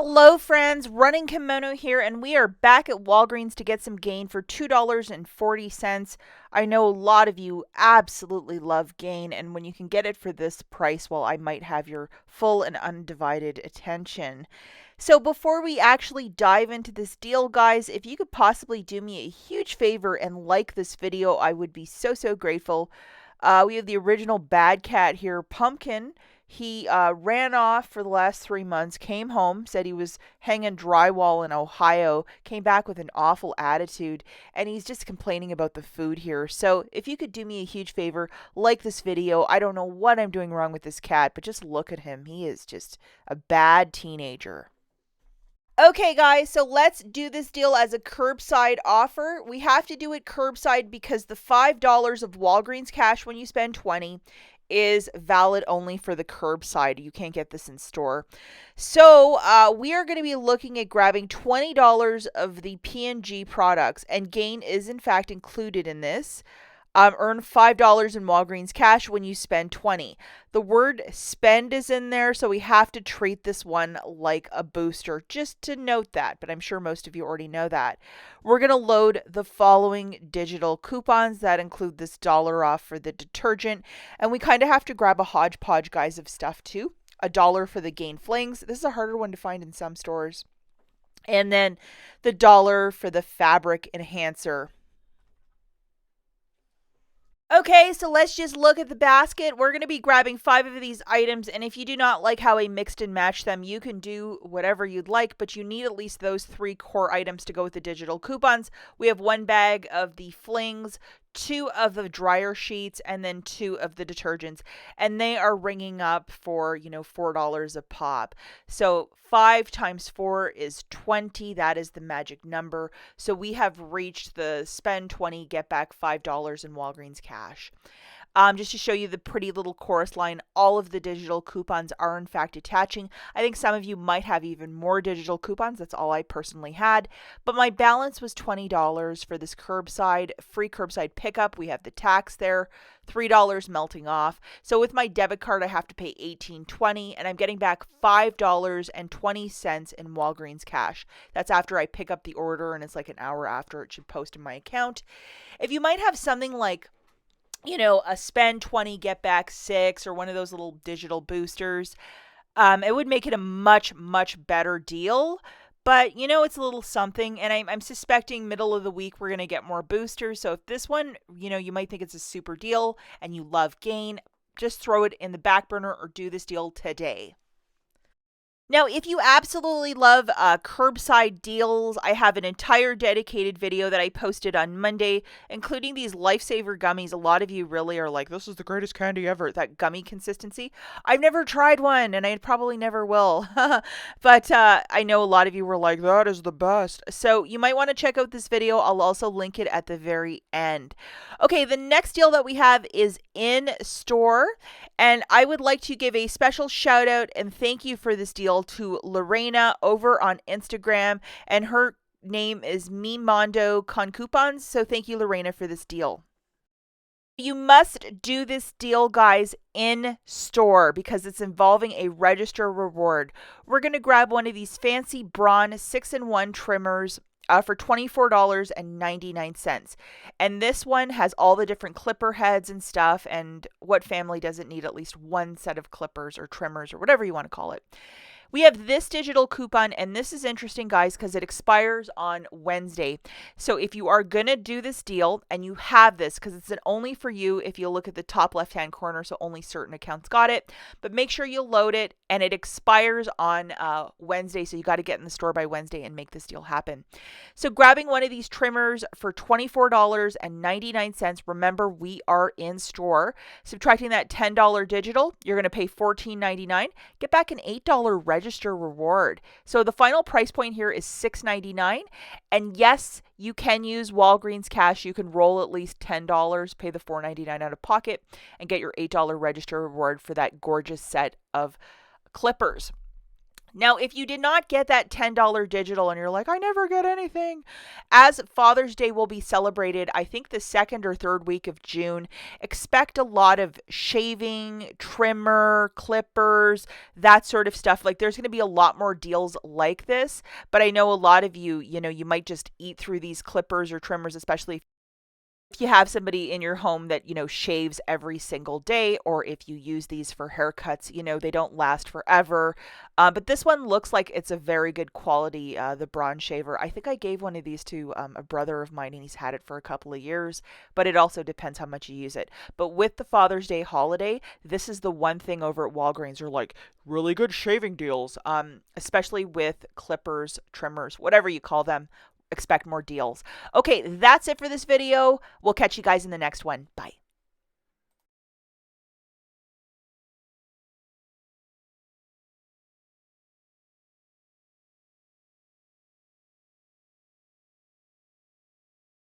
Hello friends, Running Kimono here, and we are back at Walgreens to get some Gain for $2.40. I know a lot of you absolutely love Gain, and when you can get it for this price, well, I might have your full and undivided attention. So before we actually dive into this deal, guys, if you could possibly do me a huge favor and like this video, I would be so grateful. We have the original bad cat here, Pumpkin. He ran off for the last 3 months, came home, said he was hanging drywall in Ohio, came back with an awful attitude, and he's just complaining about the food here. So if you could do me a huge favor, like this video. I don't know what I'm doing wrong with this cat, but just look at him. He is just a bad teenager. Okay, guys, so let's do this deal as a curbside offer. We have to do it curbside because the $5 of Walgreens cash when you spend 20 is valid only for the curbside. You can't get this in store. So we are going to be looking at grabbing $20 of the P&G products, and Gain is in fact included in this. Earn $5 in Walgreens cash when you spend 20. The word spend is in there, so we have to treat this one like a booster, just to note that, but I'm sure most of you already know that. We're going to load the following digital coupons that include this dollar off for the detergent, and we kind of have to grab a hodgepodge, guys, of stuff too. $1 for the Gain Flings. This is a harder one to find in some stores. And then the dollar for the fabric enhancer. Okay, so let's just look at the basket. We're going to be grabbing 5 of these items, and if you do not like how I mixed and matched them, you can do whatever you'd like, but you need at least those 3 core items to go with the digital coupons. We have 1 bag of the flings, 2 of the dryer sheets, and then 2 of the detergents, and they are ringing up for, $4 a pop. So 5 times 4 is 20. That is the magic number. So we have reached the spend 20, get back $5 in Walgreens cash. Just to show you the pretty little chorus line, all of the digital coupons are in fact attaching. I think some of you might have even more digital coupons. That's all I personally had. But my balance was $20 for this free curbside pickup. We have the tax there, $3 melting off. So with my debit card, I have to pay $18.20, and I'm getting back $5.20 in Walgreens cash. That's after I pick up the order, and it's like an hour after it should post in my account. If you might have something like a spend 20, get back 6, or one of those little digital boosters, it would make it a much better deal. But, it's a little something, and I'm suspecting middle of the week we're going to get more boosters. So if this one, you might think it's a super deal and you love Gain, just throw it in the back burner or do this deal today. Now, if you absolutely love curbside deals, I have an entire dedicated video that I posted on Monday, including these Lifesaver gummies. A lot of you really are like, this is the greatest candy ever, that gummy consistency. I've never tried one, and I probably never will. But I know a lot of you were like, that is the best. So you might want to check out this video. I'll also link it at the very end. Okay, the next deal that we have is in store, and I would like to give a special shout out and thank you for this deal to Lorena over on Instagram, and her name is Mimondo Con Coupons. So thank you, Lorena, for this deal. You must do this deal, guys, in store because it's involving a register reward. We're going to grab one of these fancy Braun 6-in-1 trimmers for $24.99. And this one has all the different clipper heads and stuff. And what family doesn't need at least one set of clippers or trimmers or whatever you want to call it? We have this digital coupon, and this is interesting, guys, because it expires on Wednesday. So if you are going to do this deal and you have this, because it's only for you if you look at the top left-hand corner, so only certain accounts got it, but make sure you load it, and it expires on Wednesday, so you got to get in the store by Wednesday and make this deal happen. So grabbing one of these trimmers for $24.99, remember, we are in store. Subtracting that $10 digital, you're going to pay $14.99, get back an $8 register reward. So the final price point here is $6.99. And yes, you can use Walgreens cash. You can roll at least $10, pay the $4.99 out of pocket, and get your $8 register reward for that gorgeous set of clippers. Now, if you did not get that $10 digital and you're like, I never get anything, as Father's Day will be celebrated, I think the second or third week of June, expect a lot of shaving, trimmer, clippers, that sort of stuff. Like, there's going to be a lot more deals like this, but I know a lot of you, you might just eat through these clippers or trimmers, especially if you have somebody in your home that, shaves every single day, or if you use these for haircuts, they don't last forever. But this one looks like it's a very good quality, the Braun shaver. I think I gave one of these to a brother of mine, and he's had it for a couple of years, but it also depends how much you use it. But with the Father's Day holiday, this is the one thing over at Walgreens are like really good shaving deals, especially with clippers, trimmers, whatever you call them. Expect more deals. Okay, that's it for this video. We'll catch you guys in the next one. Bye.